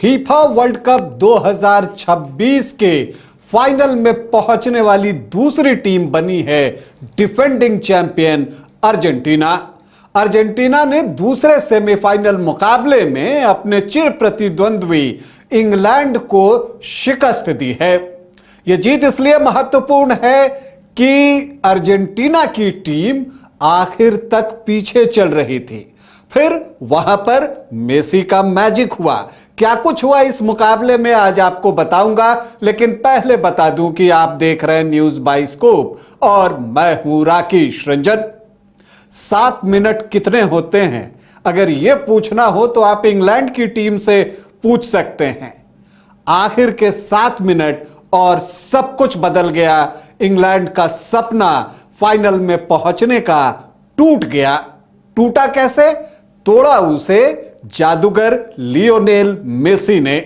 FIFA world cup 2026 के final में पहुंचने वाली दूसरी टीम बनी है डिफेंडिंग चैंपियन अर्जेंटीना। अर्जेंटीना ने दूसरे सेमीफाइनल मुकाबले में अपने चिर प्रतिद्वंद्वी इंग्लैंड को शिकस्त दी है। यह जीत इसलिए महत्वपूर्ण है कि अर्जेंटीना की टीम आखिर तक पीछे चल रही थी, फिर वहां पर मेसी का मैजिक हुआ। क्या कुछ हुआ इस मुकाबले में आज आपको बताऊंगा, लेकिन पहले बता दूं कि आप देख रहे हैं न्यूज बाइस्कोप और मैं हूं राकेश रंजन। 7 मिनट कितने होते हैं, अगर यह पूछना हो तो आप इंग्लैंड की टीम से पूछ सकते हैं। आखिर के 7 मिनट और सब कुछ बदल गया। इंग्लैंड का सपना फाइनल में पहुंचने का टूट गया। टूटा कैसे? तोड़ा उसे जादूगर लियोनेल मेसी ने।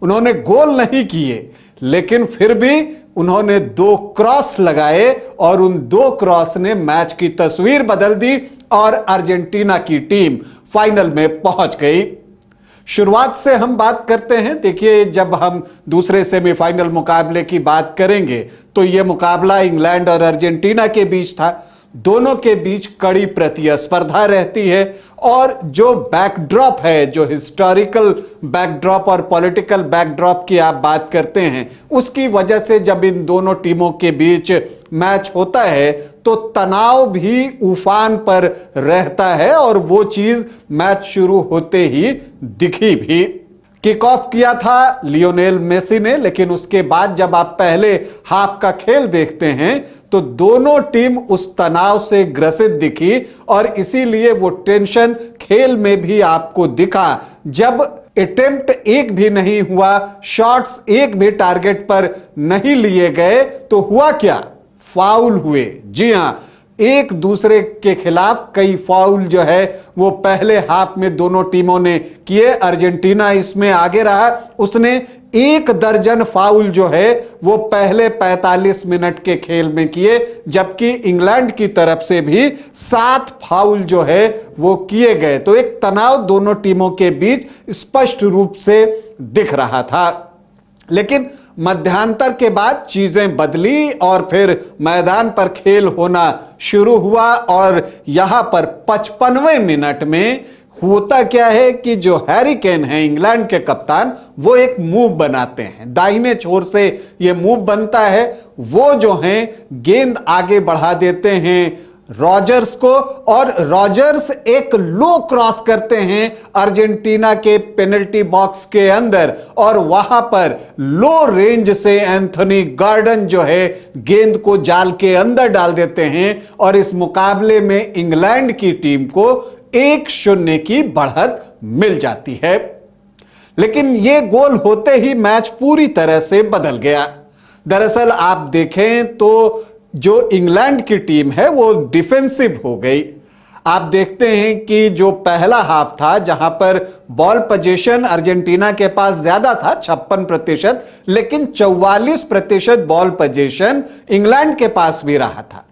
उन्होंने गोल नहीं किए, लेकिन फिर भी उन्होंने 2 क्रॉस लगाए और उन 2 क्रॉस ने मैच की तस्वीर बदल दी और अर्जेंटीना की टीम फाइनल में पहुंच गई। शुरुआत से हम बात करते हैं। देखिए, जब हम दूसरे सेमीफाइनल मुकाबले की बात करेंगे तो यह मुकाबला इंग्लैंड और अर्जेंटीना के बीच था। दोनों के बीच कड़ी प्रतिस्पर्धा रहती है और जो बैकड्रॉप है, जो हिस्टोरिकल बैकड्रॉप और पॉलिटिकल बैकड्रॉप की आप बात करते हैं, उसकी वजह से जब इन दोनों टीमों के बीच मैच होता है तो तनाव भी उफान पर रहता है और वो चीज मैच शुरू होते ही दिखी भी। किक ऑफ किया था लियोनेल मेसी ने, लेकिन उसके बाद जब आप पहले हाफ का खेल देखते हैं तो दोनों टीम उस तनाव से ग्रसित दिखी और इसीलिए वो टेंशन खेल में भी आपको दिखा। जब अटेम्प्ट एक भी नहीं हुआ, शॉट्स एक भी टारगेट पर नहीं लिए गए, तो हुआ क्या? फाउल हुए। जी हां, एक दूसरे के खिलाफ कई फाउल जो है वो पहले हाफ में दोनों टीमों ने किए। अर्जेंटीना इसमें आगे रहा, उसने 1 दर्जन फाउल जो है वो पहले 45 मिनट के खेल में किए, जबकि इंग्लैंड की तरफ से भी 7 फाउल जो है वो किए गए। तो एक तनाव दोनों टीमों के बीच स्पष्ट रूप से दिख रहा था। लेकिन मध्यांतर के बाद चीजें बदली और फिर मैदान पर खेल होना शुरू हुआ और यहां पर 55वें मिनट में होता क्या है कि जो हैरी केन है, इंग्लैंड के कप्तान, वो एक मूव बनाते हैं। दाहिने छोर से ये मूव बनता है। वो जो हैं गेंद आगे बढ़ा देते हैं रॉजर्स को और रॉजर्स एक लो क्रॉस करते हैं अर्जेंटीना के पेनल्टी बॉक्स के अंदर और वहां पर लो रेंज से एंथोनी गॉर्डन जो है गेंद को जाल के अंदर डाल देते हैं और इस मुकाबले में इंग्लैंड की टीम को 1-0 की बढ़त मिल जाती है। लेकिन यह गोल होते ही मैच पूरी तरह से बदल गया। दरअसल आप देखें तो जो इंग्लैंड की टीम है वो डिफेंसिव हो गई। आप देखते हैं कि जो पहला हाफ था, जहां पर बॉल पोजीशन अर्जेंटीना के पास ज्यादा था 56%, लेकिन 44% बॉल पोजीशन इंग्लैंड के पास भी रहा था।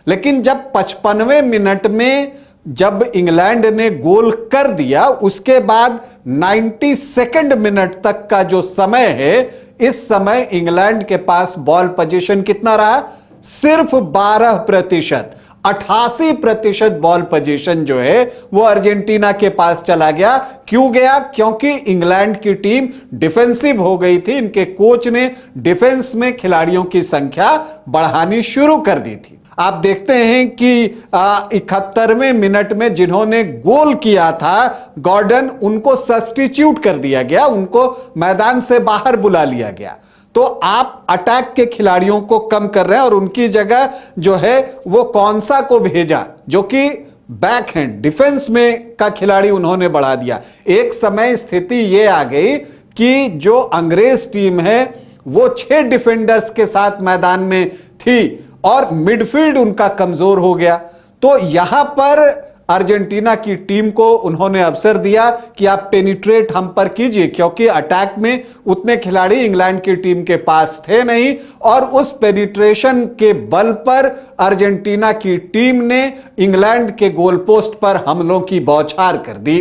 लेकिन जब 55वें मिनट में जब इंग्लैंड ने गोल कर दिया, उसके बाद 92 मिनट तक का जो समय है, इस समय इंग्लैंड के पास बॉल पोजीशन कितना रहा? सिर्फ 12%। 88% बॉल पोजीशन जो है वो अर्जेंटीना के पास चला गया। क्यों गया? क्योंकि इंग्लैंड की टीम डिफेंसिव हो गई थी। इनके कोच ने डिफेंस में खिलाड़ियों की संख्या बढ़ानी शुरू कर दी थी। आप देखते हैं कि 71वें मिनट में जिन्होंने गोल किया था गॉर्डन, उनको सब्स्टिट्यूट कर दिया गया, उनको मैदान से बाहर बुला लिया गया। तो आप अटैक के खिलाड़ियों को कम कर रहे हैं और उनकी जगह जो है वो कौनसा को भेजा, जो कि बैक हैंड डिफेंस में का खिलाड़ी उन्होंने बढ़ा दिया। एक समय स्थिति ये आ गई कि जो अंग्रेज टीम है वो 6 डिफेंडर्स के साथ मैदान में थी और मिडफील्ड उनका कमजोर हो गया। तो यहां पर अर्जेंटीना की टीम को उन्होंने अवसर दिया कि आप पेनिट्रेट हम पर कीजिए, क्योंकि अटैक में उतने खिलाड़ी इंग्लैंड की टीम के पास थे नहीं और उस पेनिट्रेशन के बल पर अर्जेंटीना की टीम ने इंग्लैंड के गोल पोस्ट पर हमलों की बौछार कर दी।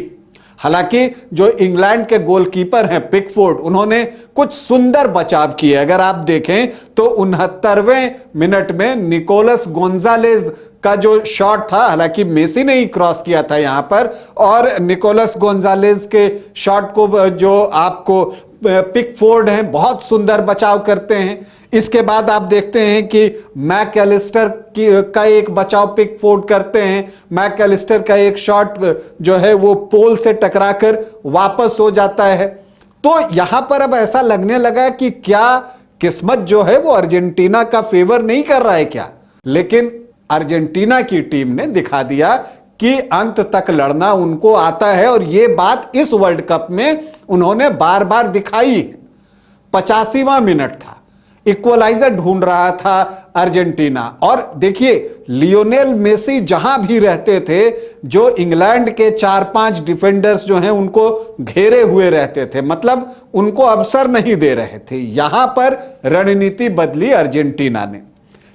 हालांकि जो इंग्लैंड के गोलकीपर हैं पिकफोर्ड, उन्होंने कुछ सुंदर बचाव किए। अगर आप देखें तो 69वें मिनट में निकोलस गोंजालेज का जो शॉट था, हालांकि मेसी ने ही क्रॉस किया था यहां पर, और निकोलस गोंजालेज के शॉट को जो आपको पिकफोर्ड हैं बहुत सुंदर बचाव करते हैं। इसके बाद आप देखते हैं कि मैकएलिस्टर का एक बचाव पिकफोर्ड करते हैं। मैकएलिस्टर का एक शॉट जो है वो पोल से टकराकर वापस हो जाता है। तो यहां पर अब ऐसा लगने लगा कि क्या किस्मत जो है वो अर्जेंटीना का फेवर नहीं कर रहा है क्या? लेकिन अर्जेंटीना की टीम ने दिखा दिया कि अंत तक लड़ना उनको आता है, और यह बात इस वर्ल्ड कप में उन्होंने बार बार दिखाई। 85वां मिनट था, इक्वलाइजर ढूंढ रहा था अर्जेंटीना, और देखिए लियोनेल मेसी जहां भी रहते थे, जो इंग्लैंड के 4-5 डिफेंडर्स जो हैं उनको घेरे हुए रहते थे, मतलब उनको अवसर नहीं दे रहे थे। यहां पर रणनीति बदली अर्जेंटीना ने।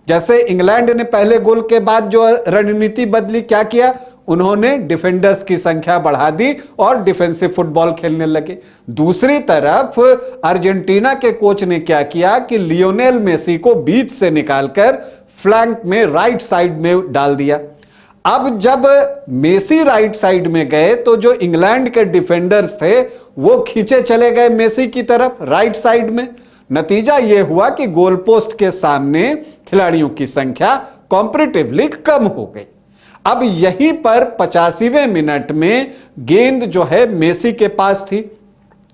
जैसे इंग्लैंड ने पहले गोल के बाद जो रणनीति बदली, क्या किया? उन्होंने डिफेंडर्स की संख्या बढ़ा दी और डिफेंसिव फुटबॉल खेलने लगे। दूसरी तरफ अर्जेंटीना के कोच ने क्या किया कि लियोनेल मेसी को बीच से निकालकर फ्लैंक में राइट साइड में डाल दिया। अब जब मेसी राइट साइड में गए तो जो इंग्लैंड के डिफेंडर्स थे वो खींचे चले गए मेसी की तरफ राइट साइड में। नतीजा यह हुआ कि गोल पोस्ट के सामने खिलाड़ियों की संख्या कॉम्पैरेटिवली कम हो गई। अब यहीं पर 85वें मिनट में गेंद जो है मेसी के पास थी।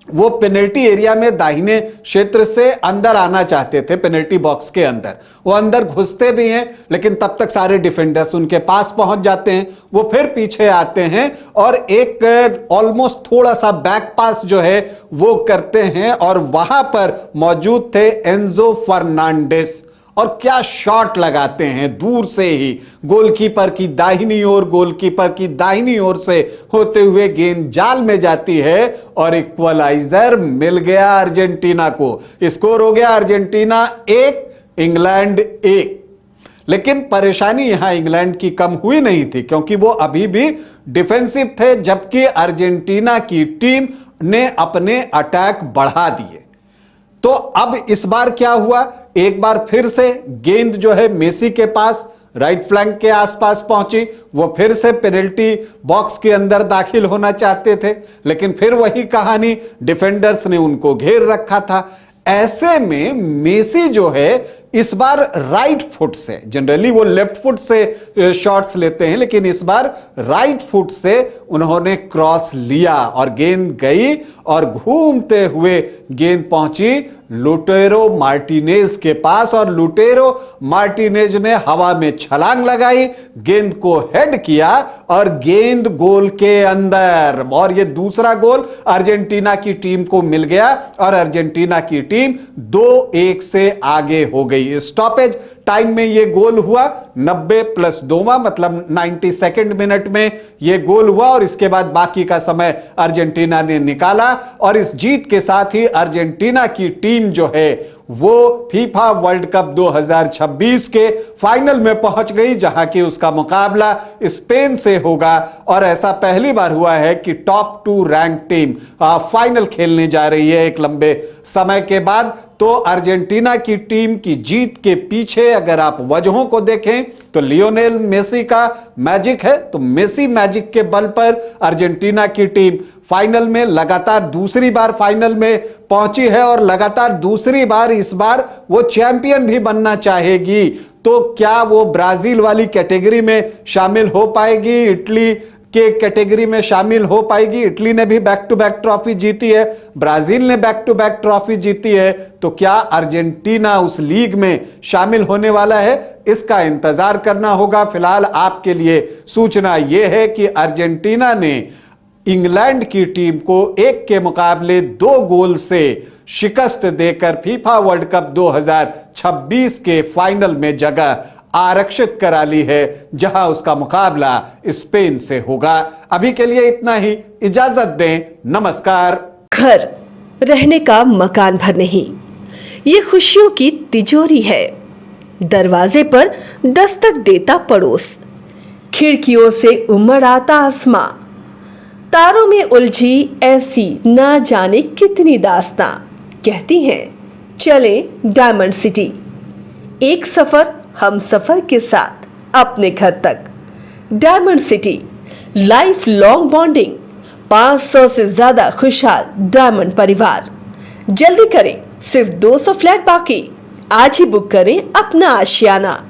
वो पेनल्टी एरिया में दाहिने क्षेत्र से अंदर आना चाहते थे, पेनल्टी बॉक्स के अंदर। वो अंदर घुसते भी हैं, लेकिन तब तक सारे डिफेंडर्स उनके पास पहुंच जाते हैं। वो फिर पीछे आते हैं और एक ऑलमोस्ट थोड़ा सा बैक पास जो है वो करते हैं, और वहां पर मौजूद थे एंजो फर्नांडिस, और क्या शॉट लगाते हैं दूर से ही, गोलकीपर की दाहिनी ओर, गोलकीपर की दाहिनी ओर से होते हुए गेंद जाल में जाती है, और इक्वलाइजर मिल गया अर्जेंटीना को। स्कोर हो गया अर्जेंटीना 1 इंग्लैंड 1। लेकिन परेशानी यहां इंग्लैंड की कम हुई नहीं थी, क्योंकि वो अभी भी डिफेंसिव थे, जबकि अर्जेंटीना की टीम ने अपने अटैक बढ़ा दिए। तो अब इस बार क्या हुआ? एक बार फिर से गेंद जो है मेसी के पास राइट फ्लैंक के आसपास पहुंची। वो फिर से पेनल्टी बॉक्स के अंदर दाखिल होना चाहते थे, लेकिन फिर वही कहानी, डिफेंडर्स ने उनको घेर रखा था। ऐसे में मेसी जो है इस बार राइट फुट से, जनरली वो लेफ्ट फुट से शॉट्स लेते हैं, लेकिन इस बार राइट फुट से उन्होंने क्रॉस लिया और गेंद गई और घूमते हुए गेंद पहुंची लुटेरो मार्टिनेज के पास, और लुटेरो मार्टिनेज ने हवा में छलांग लगाई, गेंद को हेड किया और गेंद गोल के अंदर। और ये दूसरा गोल अर्जेंटीना की टीम को मिल गया और अर्जेंटीना की टीम 2-1 से आगे हो गई। स्टॉपेज टाइम में यह गोल हुआ, 90+2 मतलब 92 मिनट में यह गोल हुआ, और इसके बाद बाकी का समय अर्जेंटीना ने निकाला, और इस जीत के साथ ही अर्जेंटीना की टीम जो है वो फीफा वर्ल्ड कप 2026 के फाइनल में पहुंच गई, जहां की उसका मुकाबला स्पेन से होगा। और ऐसा पहली बार हुआ है कि टॉप 2 रैंक टीम फाइनल खेलने जा रही है एक लंबे समय के बाद। तो अर्जेंटीना की टीम की जीत के पीछे अगर आप वजहों को देखें तो लियोनेल मेसी का मैजिक है। तो मेसी मैजिक के बल पर अर्जेंटीना की टीम फाइनल में लगातार दूसरी बार फाइनल में पहुंची है, और लगातार दूसरी बार इस बार वो चैंपियन भी बनना चाहेगी। तो क्या वो ब्राजील वाली कैटेगरी में शामिल हो पाएगी, इटली के कैटेगरी में शामिल हो पाएगी? इटली ने भी बैक टू बैक ट्रॉफी जीती है, ब्राजील ने बैक टू बैक ट्रॉफी जीती है, तो क्या अर्जेंटीना उस लीग में शामिल होने वाला है? इसका इंतजार करना होगा। फिलहाल आपके लिए सूचना यह है कि अर्जेंटीना ने इंग्लैंड की टीम को 1 के मुकाबले 2 गोल से शिकस्त देकर फीफा वर्ल्ड कप 2026 के फाइनल में जगह आरक्षित करा ली है, जहां उसका मुकाबला स्पेन से होगा। अभी के लिए इतना ही, इजाजत दें, नमस्कार। घर रहने का मकान भर नहीं, ये खुशियों की तिजोरी है। दरवाजे पर दस्तक देता पड़ोस, खिड़कियों से उमड़ आता आसमां, तारों में उलझी ऐसी ना जाने कितनी दास्तां कहती हैं चले डायमंड सिटी। एक सफर हम सफर के साथ अपने घर तक। Diamond city life long bonding, 500 से ज्यादा खुशहाल डायमंड परिवार। जल्दी करें, सिर्फ 200 फ्लैट बाकी। आज ही बुक करें अपना आशियाना।